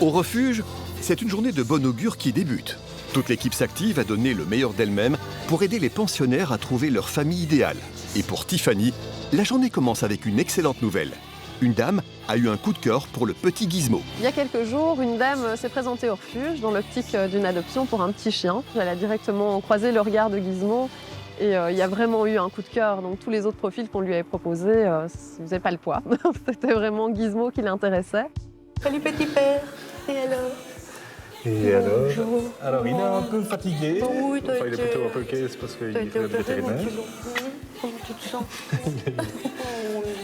Au refuge, c'est une journée de bon augure qui débute. Toute l'équipe s'active à donner le meilleur d'elle-même pour aider les pensionnaires à trouver leur famille idéale. Et pour Tiffany, la journée commence avec une excellente nouvelle. Une dame a eu un coup de cœur pour le petit Gizmo. Il y a quelques jours, une dame s'est présentée au refuge dans l'optique d'une adoption pour un petit chien. Elle a directement croisé le regard de Gizmo et il y a vraiment eu un coup de cœur. Donc tous les autres profils qu'on lui avait proposés, ça ne faisait pas le poids. C'était vraiment Gizmo qui l'intéressait. Salut petit père, et alors? Et Bonjour. alors il est un peu fatigué. Oui, Enfin, il est plutôt un peu caisse parce qu'il est le vétérinaire. Comment tu te sens?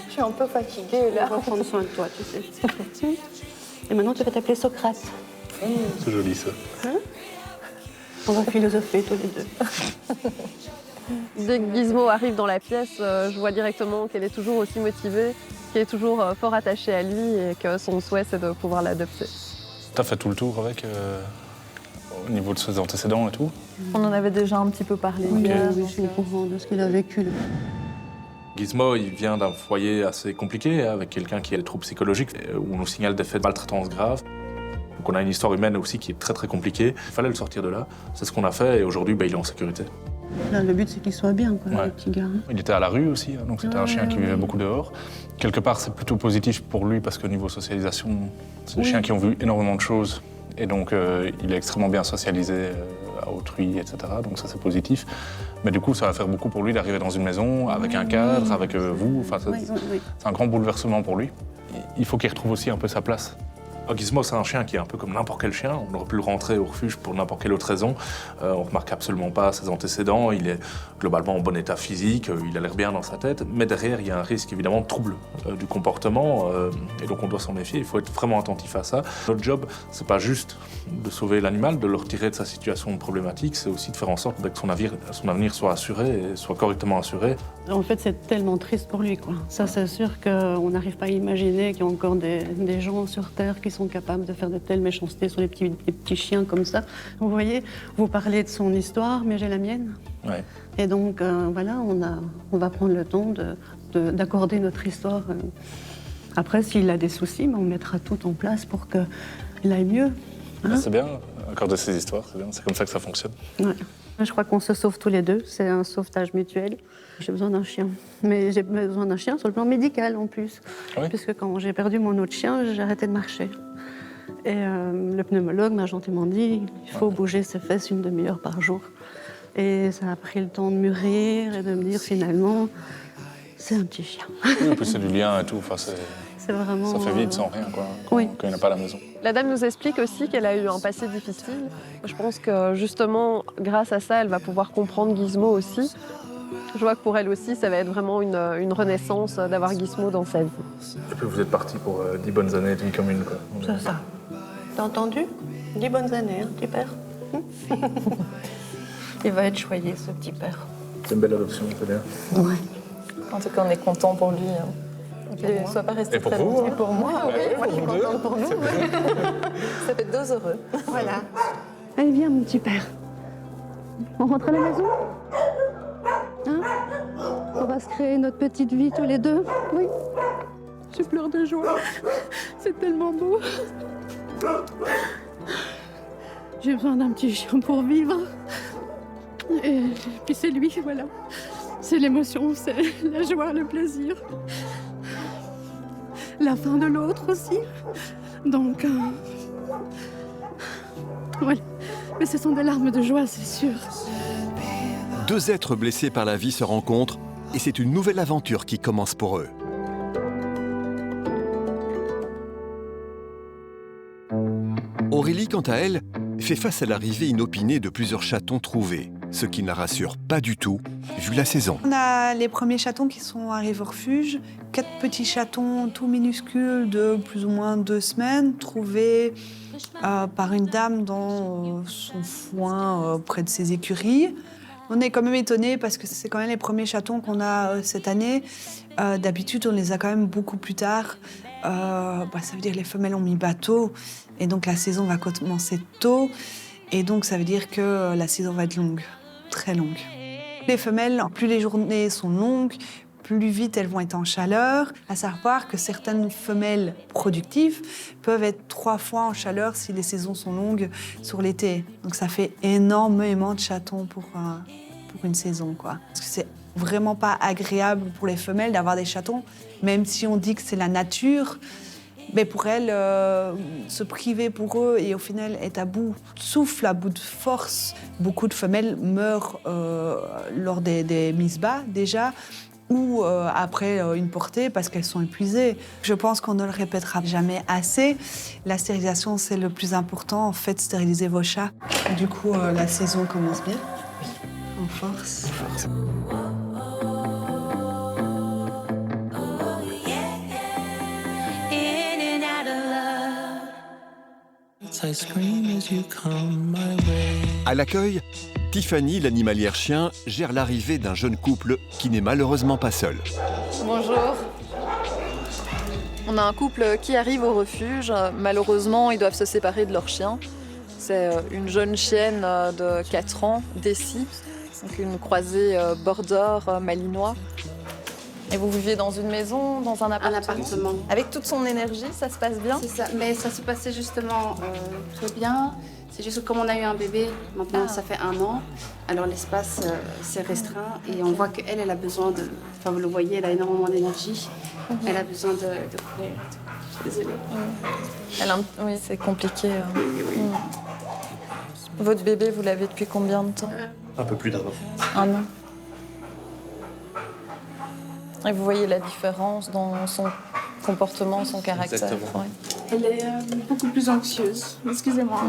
Je suis un peu fatiguée là. On va prendre soin de toi, tu sais. Et maintenant, tu vas t'appeler Socrate. C'est joli ça. Hein? On va philosopher tous les deux. Dès que Gizmo arrive dans la pièce, je vois directement qu'elle est toujours aussi motivée, qu'elle est toujours fort attachée à lui et que son souhait, c'est de pouvoir l'adopter. T'as fait tout le tour avec, au niveau de ses antécédents et tout? On en avait déjà un petit peu parlé Oui, hier. je suis au courant de ce qu'il a vécu. Gizmo, il vient d'un foyer assez compliqué, avec quelqu'un qui a des troubles psychologiques, où on nous signale des faits de maltraitance graves. Donc on a une histoire humaine aussi qui est très très compliquée. Il fallait le sortir de là, c'est ce qu'on a fait, et aujourd'hui, il est en sécurité. Là, le but, c'est qu'il soit bien, quoi, Ouais. le petit gars. Il était à la rue aussi, donc c'était un chien qui vivait beaucoup dehors. Quelque part, c'est plutôt positif pour lui, parce qu'au niveau socialisation, c'est des chiens qui ont vu énormément de choses. Et donc, il est extrêmement bien socialisé à autrui, etc. Donc ça, c'est positif. Mais du coup, ça va faire beaucoup pour lui d'arriver dans une maison, avec un cadre, avec vous. Enfin, c'est un grand bouleversement pour lui. Il faut qu'il retrouve aussi un peu sa place. Gizmo, c'est un chien qui est un peu comme n'importe quel chien. On aurait pu le rentrer au refuge pour n'importe quelle autre raison. On remarque absolument pas ses antécédents. Il est globalement en bon état physique. Il a l'air bien dans sa tête. Mais derrière, il y a un risque évidemment de trouble du comportement. Et donc on doit s'en méfier. Il faut être vraiment attentif à ça. Notre job, c'est pas juste de sauver l'animal, de le retirer de sa situation problématique. C'est aussi de faire en sorte que son avenir soit assuré et soit correctement assuré. En fait, c'est tellement triste pour lui, quoi. Ça, c'est sûr qu'on n'arrive pas à imaginer qu'il y a encore des gens sur Terre qui sont capables de faire de telles méchancetés sur des petits chiens comme ça. Vous voyez, vous parlez de son histoire, mais j'ai la mienne. Ouais. Et donc, voilà, on va prendre le temps d'accorder notre histoire. Après, s'il a des soucis, on mettra tout en place pour qu'il aille mieux. Hein? C'est bien, accorder ses histoires, c'est bien. C'est comme ça que ça fonctionne. Ouais. Je crois qu'on se sauve tous les deux. C'est un sauvetage mutuel. J'ai besoin d'un chien. Mais j'ai besoin d'un chien sur le plan médical en plus. Oui. Puisque quand j'ai perdu mon autre chien, j'ai arrêté de marcher. Et le pneumologue m'a gentiment dit il faut bouger ses fesses une demi-heure par jour. Et ça a pris le temps de mûrir et de me dire finalement, c'est un petit chien. Oui, en plus, c'est du lien et tout. Enfin, C'est vraiment. ça fait vite sans rien, quoi, Oui. quand il n'est pas à la maison. La dame nous explique aussi qu'elle a eu un passé difficile. Je pense que justement, grâce à ça, elle va pouvoir comprendre Gizmo aussi. Je vois que pour elle aussi, ça va être vraiment une renaissance d'avoir Gizmo dans sa vie. Et puis vous êtes parti pour 10 bonnes années de vie commune, quoi. C'est ça. T'as entendu? 10 bonnes années, hein, petit père. Il va être choyé, ce petit père. C'est une belle adoption, c'est bien. Ouais. En tout cas, on est content pour lui. Qu'il ne soit pas resté Et pour très vous, longtemps. hein. Et pour moi, oui. Ouais, Moi, je suis vous deux. contente pour nous. Ça fait deux heureux. Voilà. Allez, viens, mon petit père. On rentre à la maison? Hein? On va se créer notre petite vie tous les deux? Oui. Je pleure de joie. C'est tellement beau. J'ai besoin d'un petit chien pour vivre. Et puis c'est lui, voilà. C'est l'émotion, c'est la joie, le plaisir. La fin de l'autre aussi. Donc, voilà. Mais ce sont des larmes de joie, c'est sûr. Deux êtres blessés par la vie se rencontrent et c'est une nouvelle aventure qui commence pour eux. Aurélie, quant à elle, fait face à l'arrivée inopinée de plusieurs chatons trouvés, ce qui ne la rassure pas du tout, vu la saison. On a les premiers chatons qui sont arrivés au refuge. 4 petits chatons tout minuscules de plus ou moins 2 semaines, trouvés par une dame dans son foin près de ses écuries. On est quand même étonnés parce que c'est quand même les premiers chatons qu'on a cette année. D'habitude, on les a quand même beaucoup plus tard. Ça veut dire que les femelles ont mis bateau et donc la saison va commencer tôt. Et donc ça veut dire que la saison va être longue, très longue. Les femelles, plus les journées sont longues, plus vite elles vont être en chaleur. À savoir que certaines femelles productives peuvent être 3 fois en chaleur si les saisons sont longues sur l'été. Donc ça fait énormément de chatons pour une saison, quoi. Parce que c'est vraiment pas agréable pour les femelles d'avoir des chatons, même si on dit que c'est la nature. Mais pour elles, se priver pour eux et au final être à bout de souffle, à bout de force. Beaucoup de femelles meurent lors des mises bas déjà, ou après une portée parce qu'elles sont épuisées. Je pense qu'on ne le répétera jamais assez. La stérilisation, c'est le plus important. En fait, stériliser vos chats. Du coup, la saison commence bien. En force. À l'accueil, Tiffany, l'animalière chien, gère l'arrivée d'un jeune couple qui n'est malheureusement pas seul. Bonjour. On a un couple qui arrive au refuge. Malheureusement, ils doivent se séparer de leur chien. C'est une jeune chienne de 4 ans, Daisy, donc une croisée border malinois. Et vous vivez dans une maison, dans un appartement? Un appartement. Avec toute son énergie, ça se passe bien? C'est ça, mais ça se passait justement très bien. C'est juste que comme on a eu un bébé, maintenant ça fait 1 an, alors l'espace s'est restreint et on voit qu'elle, elle a besoin de... Enfin, vous le voyez, elle a énormément d'énergie. Elle a besoin de courir. Désolée. Oui, c'est compliqué. Votre bébé, vous l'avez depuis combien de temps? Un peu plus d'1 an. 1 an. Et vous voyez la différence dans son comportement, son caractère? Exactement. Ouais. Elle est beaucoup plus anxieuse. Excusez-moi.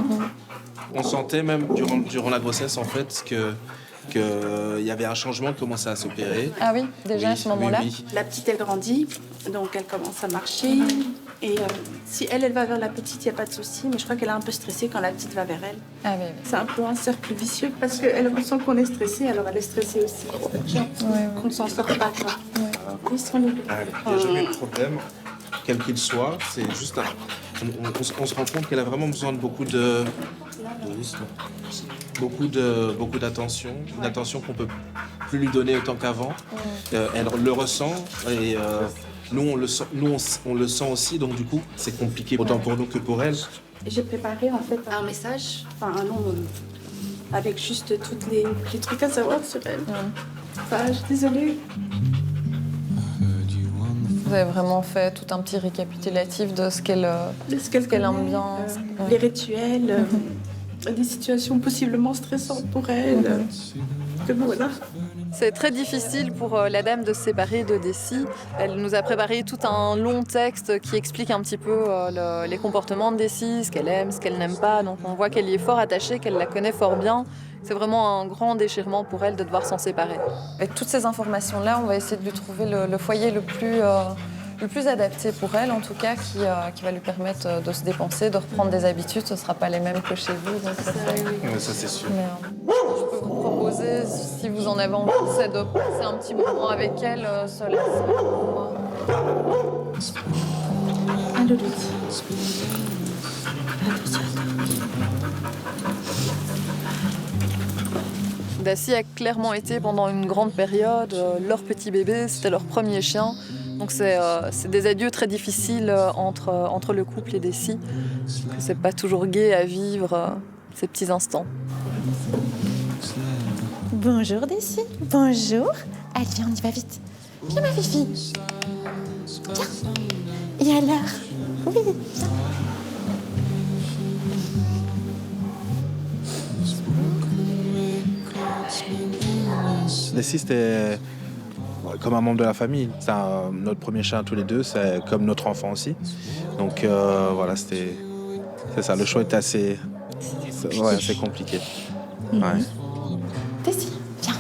On sentait même durant la grossesse en fait qu'il y avait un changement qui commençait à s'opérer. Ah oui, déjà à ce moment-là? Oui. La petite, elle grandit, donc elle commence à marcher. Et si elle va vers la petite, il n'y a pas de souci. Mais je crois qu'elle est un peu stressée quand la petite va vers elle. Ah oui, oui. C'est un peu un cercle vicieux parce qu'elle ressent qu'on est stressé, alors elle est stressée aussi. Qu'on ne s'en sort pas, quoi. Ils sont libres. Il n'y a jamais de problème, quel qu'il soit. C'est juste on se rend compte qu'elle a vraiment besoin de beaucoup d'attention, une attention qu'on peut plus lui donner autant qu'avant. Elle le ressent et nous on le sent aussi, donc du coup c'est compliqué autant pour nous que pour elle. J'ai préparé en fait un message, enfin un nom avec juste tous les trucs à savoir sur elle. Enfin, je suis désolée. Vous avez vraiment fait tout un petit récapitulatif de ce qu'elle aime bien. Les rituels, des situations possiblement stressantes pour elle. Voilà. C'est très difficile pour la dame de se séparer de Daisy. Elle nous a préparé tout un long texte qui explique un petit peu les comportements de Daisy, ce qu'elle aime, ce qu'elle n'aime pas. Donc on voit qu'elle y est fort attachée, qu'elle la connaît fort bien. C'est vraiment un grand déchirement pour elle de devoir s'en séparer. Avec toutes ces informations-là, on va essayer de lui trouver le foyer le plus adapté pour elle, en tout cas, qui va lui permettre de se dépenser, de reprendre des habitudes. Ce ne sera pas les mêmes que chez vous. Donc Ça c'est sûr. Mais, je peux vous proposer, si vous en avez envie, c'est de passer un petit moment avec elle, seule. Un doudou. Daisy a clairement été pendant une grande période leur petit bébé, c'était leur premier chien. Donc c'est des adieux très difficiles entre le couple et Daisy. C'est pas toujours gai à vivre ces petits instants. Bonjour Daisy, bonjour. Allez, viens, on y va vite. Viens ma fifi. Viens. Et alors? Oui, viens. Daisy, c'était comme un membre de la famille. C'est notre premier chien tous les deux, c'est comme notre enfant aussi. Donc voilà, c'est ça. Le choix était assez compliqué. Ouais. Daisy, viens.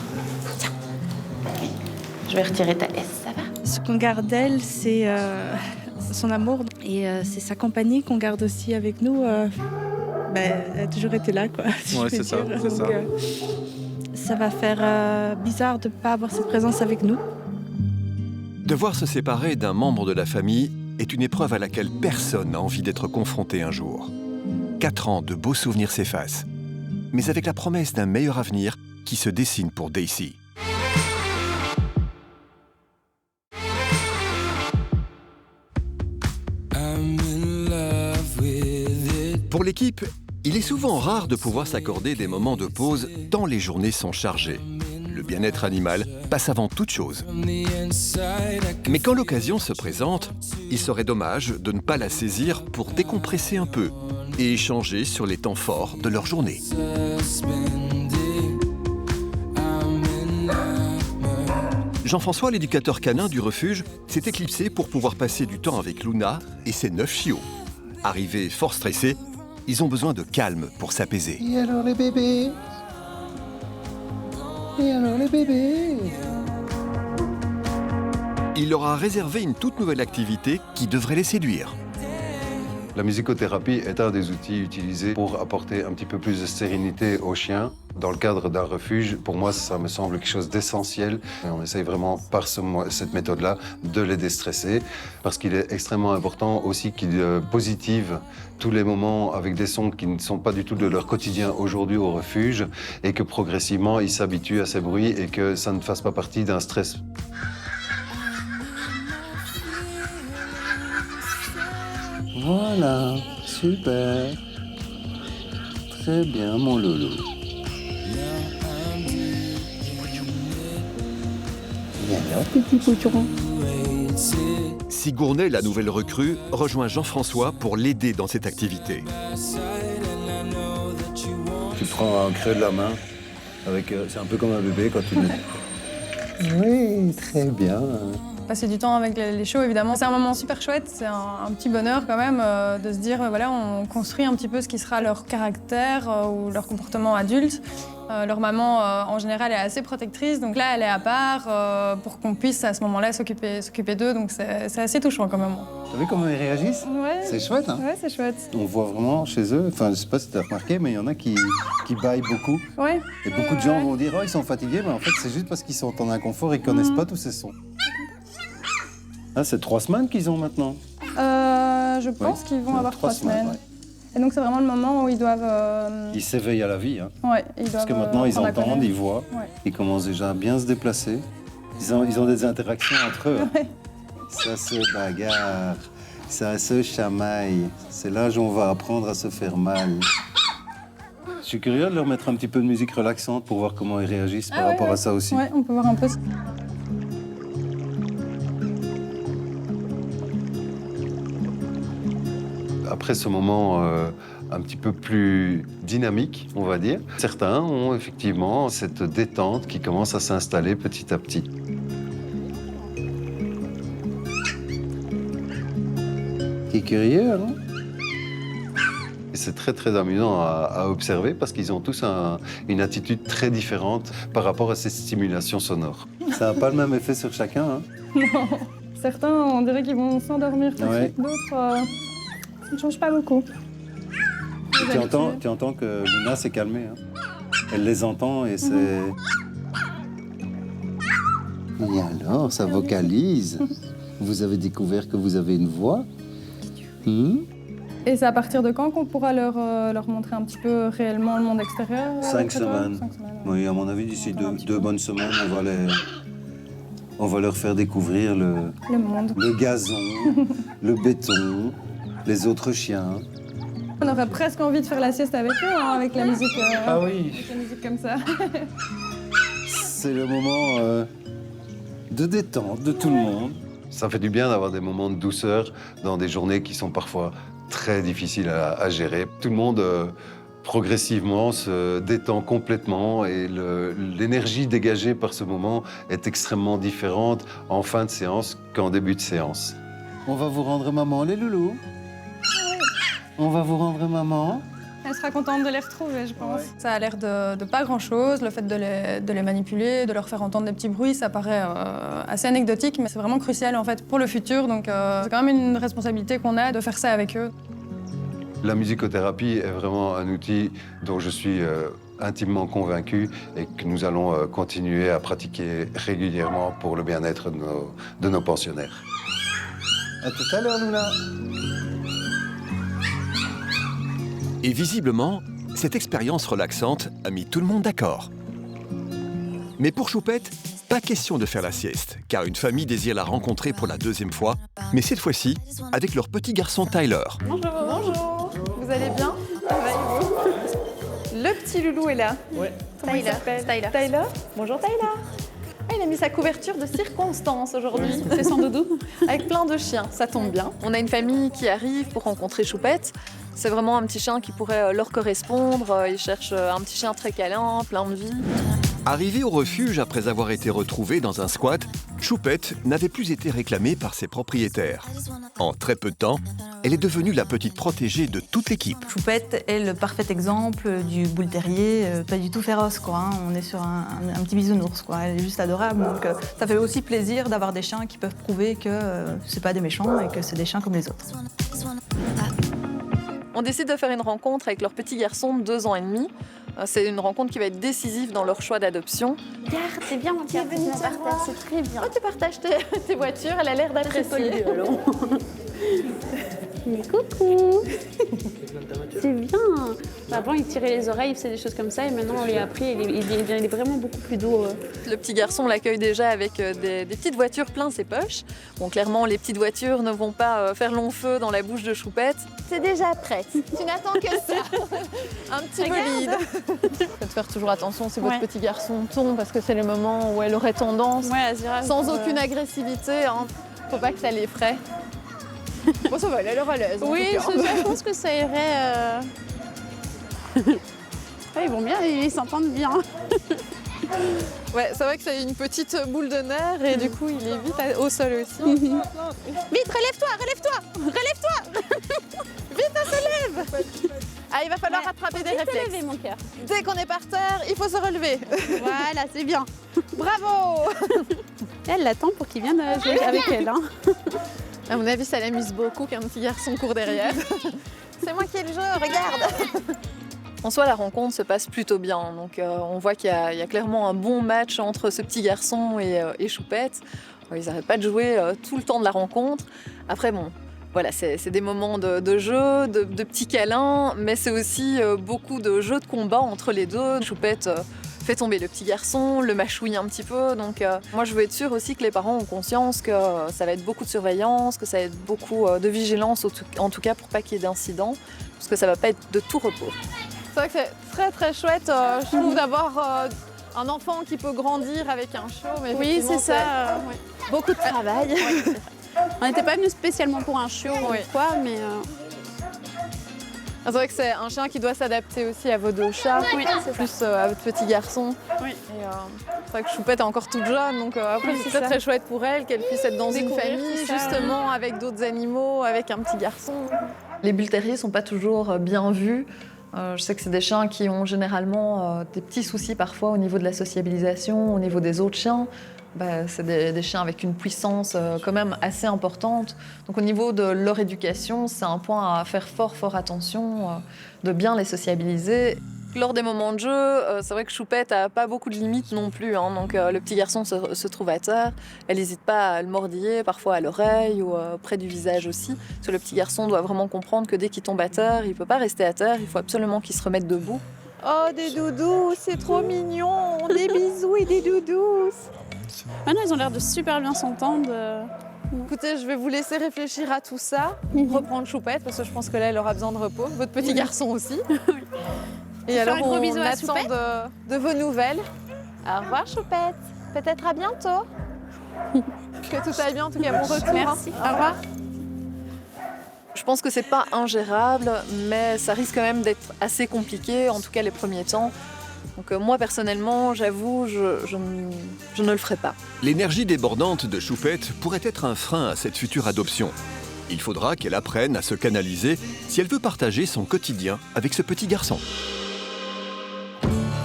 Je vais retirer ta S, ça va? Ce qu'on garde d'elle, c'est son amour et c'est sa compagnie qu'on garde aussi avec nous. Elle a toujours été là, quoi. Ouais, c'est ça. Ça va faire bizarre de ne pas avoir cette présence avec nous. Devoir se séparer d'un membre de la famille est une épreuve à laquelle personne n'a envie d'être confronté un jour. 4 ans de beaux souvenirs s'effacent, mais avec la promesse d'un meilleur avenir qui se dessine pour Daisy. Pour l'équipe, il est souvent rare de pouvoir s'accorder des moments de pause tant les journées sont chargées. Le bien-être animal passe avant toute chose. Mais quand l'occasion se présente, il serait dommage de ne pas la saisir pour décompresser un peu et échanger sur les temps forts de leur journée. Jean-François, l'éducateur canin du refuge, s'est éclipsé pour pouvoir passer du temps avec Luna et ses 9 chiots. Arrivés fort stressés, ils ont besoin de calme pour s'apaiser. Et alors les bébés? Et alors les bébés? Il leur a réservé une toute nouvelle activité qui devrait les séduire. La musicothérapie est un des outils utilisés pour apporter un petit peu plus de sérénité aux chiens. Dans le cadre d'un refuge, pour moi, ça me semble quelque chose d'essentiel. On essaye vraiment, par cette méthode-là, de les déstresser, parce qu'il est extrêmement important aussi qu'ils positivent tous les moments avec des sons qui ne sont pas du tout de leur quotidien aujourd'hui au refuge, et que progressivement, ils s'habituent à ces bruits et que ça ne fasse pas partie d'un stress. Voilà, super. Très bien, mon loulou. Et alors, petit pouton? Sigourney, la nouvelle recrue, rejoint Jean-François pour l'aider dans cette activité. Tu prends un creux de la main, c'est un peu comme un bébé quand tu le... Oui, très bien. Passer du temps avec les chiots, évidemment, c'est un moment super chouette, c'est un petit bonheur quand même de se dire, voilà, on construit un petit peu ce qui sera leur caractère ou leur comportement adulte. Leur maman, en général, est assez protectrice, donc là, elle est à part pour qu'on puisse à ce moment-là s'occuper d'eux, donc c'est assez touchant quand même. T'as vu comment ils réagissent? Ouais. C'est chouette, hein? Ouais, c'est chouette. On voit vraiment chez eux, enfin, je sais pas si t'as remarqué, mais il y en a qui bâillent beaucoup. Ouais. Et beaucoup de gens vont dire, oh, ils sont fatigués, mais en fait, c'est juste parce qu'ils sont en inconfort et qu'ils connaissent pas tous ces sons. Ah, c'est 3 semaines qu'ils ont maintenant? Je pense qu'ils vont avoir 3 semaines. Ouais. Et donc c'est vraiment le moment où ils doivent... Ils s'éveillent à la vie. Hein. Ouais, ils doivent, parce que maintenant ils entendent, ils voient, ils commencent déjà à bien se déplacer. Ils ont des interactions entre eux. Ouais. Ça se bagarre, ça se chamaille. C'est l'âge où on va apprendre à se faire mal. Je suis curieux de leur mettre un petit peu de musique relaxante pour voir comment ils réagissent par rapport à ça aussi. Ouais, on peut voir un peu. Après ce moment un petit peu plus dynamique, on va dire, certains ont effectivement cette détente qui commence à s'installer petit à petit. Qui est curieux, non? C'est très très amusant à observer parce qu'ils ont tous une attitude très différente par rapport à ces stimulations sonores. Ça n'a pas le même effet sur chacun, hein? Non. Certains, on dirait qu'ils vont s'endormir tout de suite, d'autres... Ça ne change pas beaucoup. Tu entends que Luna s'est calmée. Hein. Elle les entend et c'est... Et alors, ça vocalise. Vous avez découvert que vous avez une voix. Et c'est à partir de quand qu'on pourra leur montrer un petit peu réellement le monde extérieur? 5 semaines. Oui, à mon avis, d'ici 2 bonnes semaines, on va leur faire découvrir le monde. Le gazon, le béton, les autres chiens. On aurait presque envie de faire la sieste avec eux, hein, avec la musique, ah oui. avec la musique comme ça. C'est le moment de détente de tout le monde. Ça fait du bien d'avoir des moments de douceur dans des journées qui sont parfois très difficiles à gérer. Tout le monde progressivement se détend complètement et l'énergie dégagée par ce moment est extrêmement différente en fin de séance qu'en début de séance. On va vous rendre maman, les loulous. On va vous rendre maman. Elle sera contente de les retrouver, je pense. Ça a l'air de pas grand-chose. Le fait de les manipuler, de leur faire entendre des petits bruits, ça paraît assez anecdotique, mais c'est vraiment crucial en fait pour le futur. Donc c'est quand même une responsabilité qu'on a de faire ça avec eux. La musicothérapie est vraiment un outil dont je suis intimement convaincu et que nous allons continuer à pratiquer régulièrement pour le bien-être de nos pensionnaires. À tout à l'heure, Luna. Et visiblement, cette expérience relaxante a mis tout le monde d'accord. Mais pour Choupette, pas question de faire la sieste, car une famille désire la rencontrer pour la 2e fois, mais cette fois-ci avec leur petit garçon Tyler. Bonjour. Bonjour. Vous Vous allez bien? Le petit loulou est là. Ouais. Comment il s'appelle? Tyler. Bonjour Tyler. Ah, il a mis sa couverture de circonstance aujourd'hui. Il fait son doudou. Avec plein de chiens, ça tombe bien. On a une famille qui arrive pour rencontrer Choupette. C'est vraiment un petit chien qui pourrait leur correspondre. Ils cherchent un petit chien très câlin, plein de vie. Arrivée au refuge après avoir été retrouvée dans un squat, Choupette n'avait plus été réclamée par ses propriétaires. En très peu de temps, elle est devenue la petite protégée de toute l'équipe. Choupette est le parfait exemple du boule terrier, pas du tout féroce, quoi. Hein. On est sur un petit bisounours, quoi. Elle est juste adorable. Donc, ça fait aussi plaisir d'avoir des chiens qui peuvent prouver que c'est pas des méchants et que c'est des chiens comme les autres. On décide de faire une rencontre avec leur petit garçon de 2 ans et demi. C'est une rencontre qui va être décisive dans leur choix d'adoption. Regarde, c'est bien mon cœur, c'est très bien. Oh, tu partages tes voitures, elle a l'air d'apprécier. Mais coucou. C'est bien. Avant, il tirait les oreilles, il faisait des choses comme ça, et maintenant, on lui a appris, il est vraiment beaucoup plus doux. Le petit garçon l'accueille déjà avec des petites voitures plein ses poches. Bon, clairement, les petites voitures ne vont pas faire long feu dans la bouche de Choupette. C'est déjà prête. Tu n'attends que ça. Un petit bolide. Faites faire toujours attention si votre petit garçon tombe, parce que c'est le moment où elle aurait tendance, sans aucune agressivité, hein. Faut pas que ça l'effraie. Bon, ça va, elle est à l'aise. Oui, je pense que ça irait. Ils vont bien, ils s'entendent bien. Ouais, c'est vrai que c'est une petite boule de nerfs et du coup, il est vite au sol aussi. Vite, relève-toi. Vite, elle se lève. Ah, il va falloir rattraper des réflexes. Lever, mon cœur. Dès qu'on est par terre, il faut se relever. Voilà, c'est bien. Bravo. Elle l'attend pour qu'il vienne jouer avec elle. Hein. À mon avis, ça l'amuse beaucoup qu'un petit garçon court derrière. C'est moi qui ai le jeu, regarde. En soi, la rencontre se passe plutôt bien. Donc, on voit qu'il y a clairement un bon match entre ce petit garçon et Choupette. Ils n'arrêtent pas de jouer tout le temps de la rencontre. Après, bon, voilà, c'est des moments de jeu, de petits câlins, mais c'est aussi beaucoup de jeux de combat entre les deux. Choupette fait tomber le petit garçon, le mâchouille un petit peu. Donc moi, je veux être sûre aussi que les parents ont conscience que ça va être beaucoup de surveillance, que ça va être beaucoup de vigilance, en tout cas pour pas qu'il y ait d'incidents, parce que ça va pas être de tout repos. C'est vrai que c'est très très chouette, je trouve, d'avoir un enfant qui peut grandir avec un chiot. Mais oui, c'est ça. Beaucoup de travail. On n'était pas venus spécialement pour un chiot ou quoi, mais... C'est vrai que c'est un chien qui doit s'adapter aussi à vos 2 chats, plus à votre petit garçon. Oui. C'est vrai que Choupette est encore toute jeune, donc après c'est très chouette pour elle qu'elle puisse être dans une famille, justement, avec d'autres animaux, avec un petit garçon. Les bulles terriers ne sont pas toujours bien vus. Je sais que c'est des chiens qui ont généralement des petits soucis parfois au niveau de la sociabilisation, au niveau des autres chiens. C'est des chiens avec une puissance quand même assez importante. Donc au niveau de leur éducation, c'est un point à faire fort attention, de bien les sociabiliser. Lors des moments de jeu, c'est vrai que Choupette n'a pas beaucoup de limites non plus. Hein. Donc le petit garçon se trouve à terre. Elle n'hésite pas à le mordiller, parfois à l'oreille ou près du visage aussi. Parce que le petit garçon doit vraiment comprendre que dès qu'il tombe à terre, il ne peut pas rester à terre. Il faut absolument qu'il se remette debout. Oh, des doudous, c'est trop mignon. Des bisous et des doudous. Maintenant, ils ont l'air de super bien s'entendre. Écoutez, je vais vous laisser réfléchir à tout ça, reprendre Choupette, parce que je pense que là, elle aura besoin de repos. Votre petit garçon aussi. Et alors, on attend de vos nouvelles. Au revoir, Choupette. Peut-être à bientôt. Que tout aille bien, en tout cas, bon retour. Merci. Au revoir. Je pense que c'est pas ingérable, mais ça risque quand même d'être assez compliqué, en tout cas les premiers temps. Donc moi, personnellement, j'avoue, je ne le ferai pas. L'énergie débordante de Choupette pourrait être un frein à cette future adoption. Il faudra qu'elle apprenne à se canaliser si elle veut partager son quotidien avec ce petit garçon.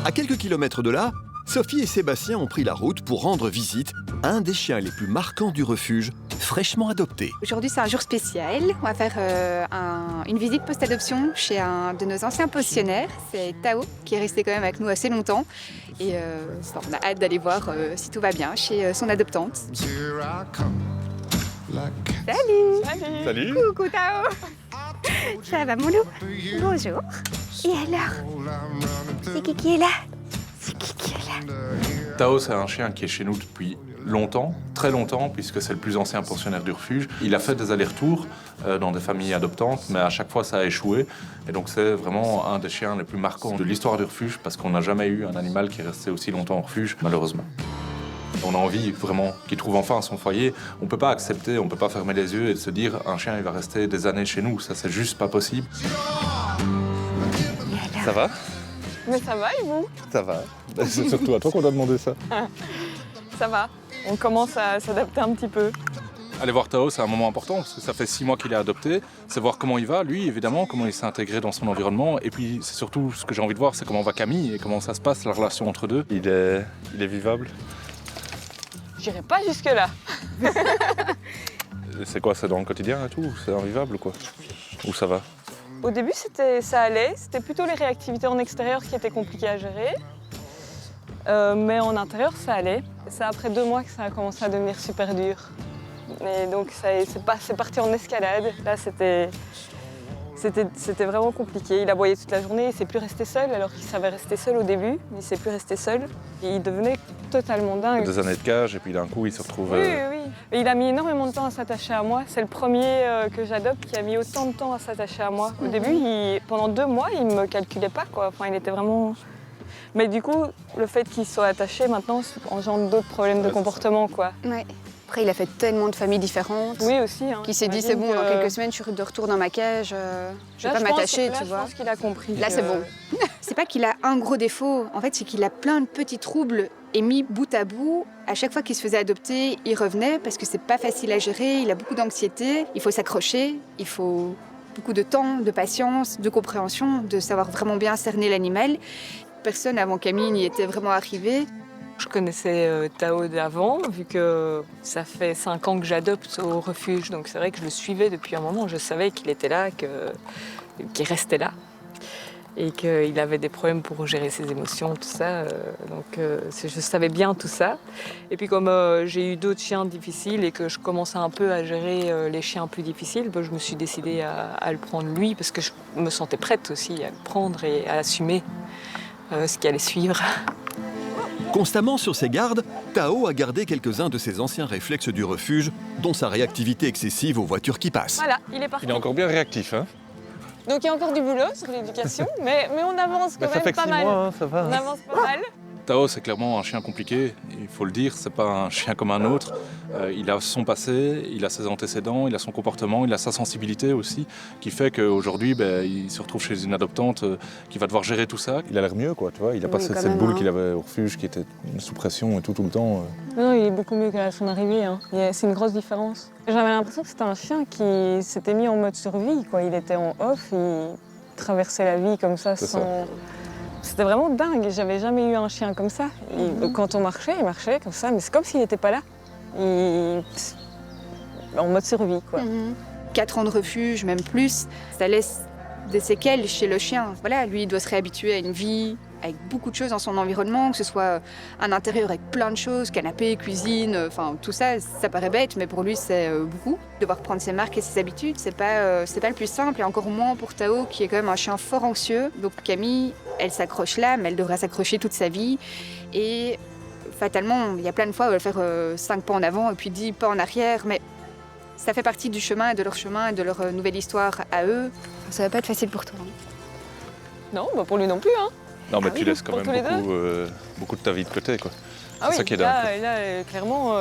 À quelques kilomètres de là, Sophie et Sébastien ont pris la route pour rendre visite à un des chiens les plus marquants du refuge, fraîchement adopté. Aujourd'hui, c'est un jour spécial. On va faire une visite post-adoption chez un de nos anciens pensionnaires. C'est Tao, qui est resté quand même avec nous assez longtemps. Et on a hâte d'aller voir si tout va bien chez son adoptante. Salut. Coucou Tao. Ça va mon loup? Bonjour. Et alors? C'est qui est là? C'est qui est là? Tao, c'est un chien qui est chez nous depuis longtemps, très longtemps, puisque c'est le plus ancien pensionnaire du refuge. Il a fait des allers-retours dans des familles adoptantes, mais à chaque fois ça a échoué. Et donc c'est vraiment un des chiens les plus marquants de l'histoire du refuge, parce qu'on n'a jamais eu un animal qui est resté aussi longtemps au refuge, malheureusement. On a envie vraiment qu'il trouve enfin son foyer. On ne peut pas accepter, on ne peut pas fermer les yeux et se dire un chien il va rester des années chez nous. Ça, c'est juste pas possible. Ça va? Mais ça va et vous? Ça va. C'est surtout à toi qu'on a demandé ça. Ça va. On commence à s'adapter un petit peu. Aller voir Tao, c'est un moment important, parce que ça fait 6 mois qu'il est adopté. C'est voir comment il va, lui, évidemment, comment il s'est intégré dans son environnement. Et puis, c'est surtout ce que j'ai envie de voir, c'est comment va Camille et comment ça se passe, la relation entre deux. Il est vivable? J'irai pas jusque-là. C'est quoi, c'est dans le quotidien et tout? C'est invivable, quoi? Ou ça va? Au début, ça allait. C'était plutôt les réactivités en extérieur qui étaient compliquées à gérer. Mais en intérieur, ça allait. C'est après 2 mois que ça a commencé à devenir super dur. Et donc, c'est parti en escalade. Là, c'était vraiment compliqué. Il aboyait toute la journée, il s'est plus resté seul, alors qu'il savait rester seul au début. Il s'est plus resté seul. Et il devenait totalement dingue. Des années de cage, et puis d'un coup, il se retrouve... Oui. Et il a mis énormément de temps à s'attacher à moi. C'est le premier que j'adopte qui a mis autant de temps à s'attacher à moi. Au début, pendant 2 mois, il me calculait pas, quoi. Enfin, il était vraiment... Mais du coup, le fait qu'il soit attaché, maintenant, engendre d'autres problèmes de comportement, quoi. Ouais. Après, il a fait tellement de familles différentes. Oui, aussi. Hein, qui s'est dit, c'est bon, dans quelques semaines, je suis de retour dans ma cage, je vais pas m'attacher, tu vois. Je pense qu'il a compris. Là, c'est bon. C'est pas qu'il a un gros défaut, en fait, c'est qu'il a plein de petits troubles et mis bout à bout. À chaque fois qu'il se faisait adopter, il revenait parce que c'est pas facile à gérer, il a beaucoup d'anxiété, il faut s'accrocher, il faut beaucoup de temps, de patience, de compréhension, de savoir vraiment bien cerner l'animal. Personne avant Camille n'y était vraiment arrivé. Je connaissais Tao d'avant, vu que ça fait 5 ans que j'adopte au refuge, donc c'est vrai que je le suivais depuis un moment. Je savais qu'il était là, qu'il restait là, et qu'il avait des problèmes pour gérer ses émotions, tout ça. Donc je savais bien tout ça. Et puis comme j'ai eu d'autres chiens difficiles et que je commençais un peu à gérer les chiens plus difficiles, je me suis décidée à le prendre lui, parce que je me sentais prête aussi à le prendre et à assumer ce qui allait suivre. Constamment sur ses gardes, Tao a gardé quelques-uns de ses anciens réflexes du refuge, dont sa réactivité excessive aux voitures qui passent. Voilà, il est parti. Il est encore bien réactif, hein? Donc il y a encore du boulot sur l'éducation, mais on avance quand même pas mal. Mois, hein, ça va. On avance pas mal. Tao, c'est clairement un chien compliqué, il faut le dire, c'est pas un chien comme un autre. Il a son passé, il a ses antécédents, il a son comportement, il a sa sensibilité aussi, qui fait qu'aujourd'hui, il se retrouve chez une adoptante qui va devoir gérer tout ça. Il a l'air mieux, quoi, tu vois, il a pas cette boule qu'il avait au refuge, qui était sous pression et tout le temps. Non, il est beaucoup mieux qu'à son arrivée, hein. C'est une grosse différence. J'avais l'impression que c'était un chien qui s'était mis en mode survie, quoi. Il était en off, il traversait la vie comme ça sans... C'était vraiment dingue, j'avais jamais eu un chien comme ça. Quand on marchait, il marchait comme ça, mais c'est comme s'il n'était pas là. En mode survie, quoi. 4 ans de refuge, même plus, ça laisse des séquelles chez le chien. Voilà, lui, il doit se réhabituer à une vie avec beaucoup de choses dans son environnement, que ce soit un intérieur avec plein de choses, canapé, cuisine, enfin tout ça, ça paraît bête, mais pour lui c'est beaucoup. Devoir prendre ses marques et ses habitudes, c'est pas le plus simple, et encore moins pour Tao, qui est quand même un chien fort anxieux. Donc Camille, elle s'accroche là, mais elle devra s'accrocher toute sa vie. Et fatalement, il y a plein de fois où elle va faire 5 pas en avant et puis 10 pas en arrière, mais ça fait partie du chemin et de leur chemin et de leur nouvelle histoire à eux. Ça va pas être facile pour toi. Non, pour lui non plus, hein. Non, mais tu laisses quand même beaucoup de ta vie de côté, quoi. Ah oui, ça qui est dingue. Là, clairement,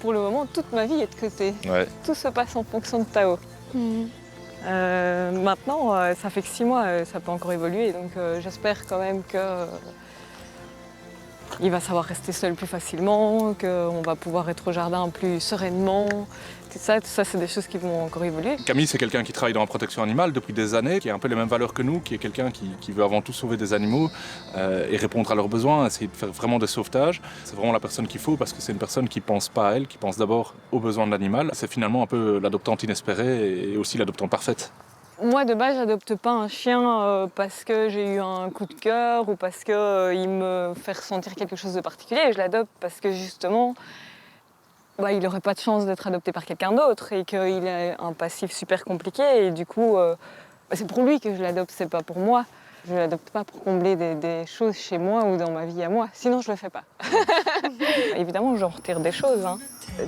pour le moment, toute ma vie est de côté. Ouais. Tout se passe en fonction de Tao. Maintenant, ça fait que 6 mois, ça peut encore évoluer, donc j'espère quand même qu'il va savoir rester seul plus facilement, qu'on va pouvoir être au jardin plus sereinement. Tout ça, c'est des choses qui vont encore évoluer. Camille, c'est quelqu'un qui travaille dans la protection animale depuis des années, qui a un peu les mêmes valeurs que nous, qui est quelqu'un qui veut avant tout sauver des animaux et répondre à leurs besoins, essayer de faire vraiment des sauvetages. C'est vraiment la personne qu'il faut, parce que c'est une personne qui pense pas à elle, qui pense d'abord aux besoins de l'animal. C'est finalement un peu l'adoptante inespérée et aussi l'adoptante parfaite. Moi, de base, j'adopte pas un chien parce que j'ai eu un coup de cœur ou parce qu'il me fait ressentir quelque chose de particulier. Je l'adopte parce que justement, il n'aurait pas de chance d'être adopté par quelqu'un d'autre et qu'il a un passif super compliqué. Et du coup, c'est pour lui que je l'adopte, c'est pas pour moi. Je ne l'adopte pas pour combler des choses chez moi ou dans ma vie à moi, sinon je ne le fais pas. Évidemment, j'en retire des choses, hein.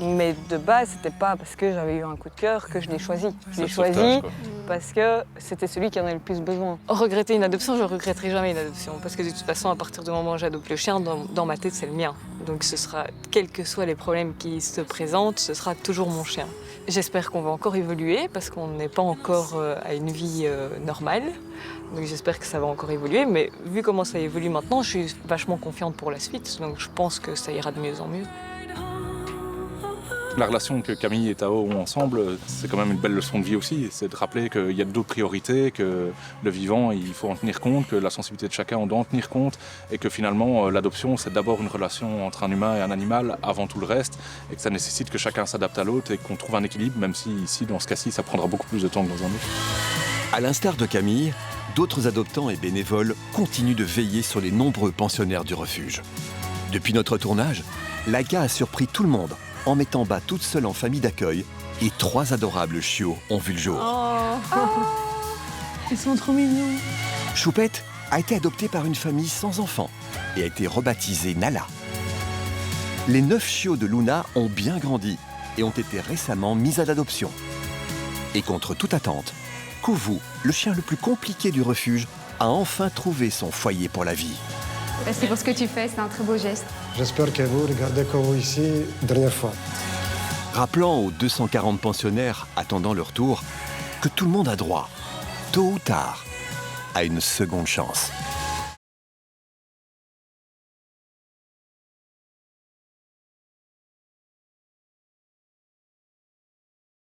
Mais de base, c'était pas parce que j'avais eu un coup de cœur que je l'ai choisi. Je l'ai choisi parce que c'était celui qui en avait le plus besoin. Regretter une adoption, je ne regretterai jamais une adoption. Parce que de toute façon, à partir du moment où j'adopte le chien, dans ma tête, c'est le mien. Donc ce sera, quels que soient les problèmes qui se présentent, ce sera toujours mon chien. J'espère qu'on va encore évoluer parce qu'on n'est pas encore à une vie normale. Donc j'espère que ça va encore évoluer. Mais vu comment ça évolue maintenant, je suis vachement confiante pour la suite. Donc je pense que ça ira de mieux en mieux. La relation que Camille et Tao ont ensemble, c'est quand même une belle leçon de vie aussi. C'est de rappeler qu'il y a d'autres priorités, que le vivant, il faut en tenir compte, que la sensibilité de chacun, on doit en tenir compte, et que finalement, l'adoption, c'est d'abord une relation entre un humain et un animal avant tout le reste, et que ça nécessite que chacun s'adapte à l'autre et qu'on trouve un équilibre, même si ici, dans ce cas-ci, ça prendra beaucoup plus de temps que dans un autre. À l'instar de Camille, d'autres adoptants et bénévoles continuent de veiller sur les nombreux pensionnaires du refuge. Depuis notre tournage, Laika a surpris tout le monde en mettant bas toute seule en famille d'accueil, et 3 adorables chiots ont vu le jour. Ils sont trop mignons. Choupette a été adoptée par une famille sans enfants et a été rebaptisée Nala. Les 9 chiots de Luna ont bien grandi et ont été récemment mis à l'adoption. Et contre toute attente, Kouvou, le chien le plus compliqué du refuge, a enfin trouvé son foyer pour la vie. Merci pour ce que tu fais, c'est un très beau geste. J'espère que vous regardez Kouvou ici, dernière fois. Rappelant aux 240 pensionnaires attendant leur tour que tout le monde a droit, tôt ou tard, à une seconde chance.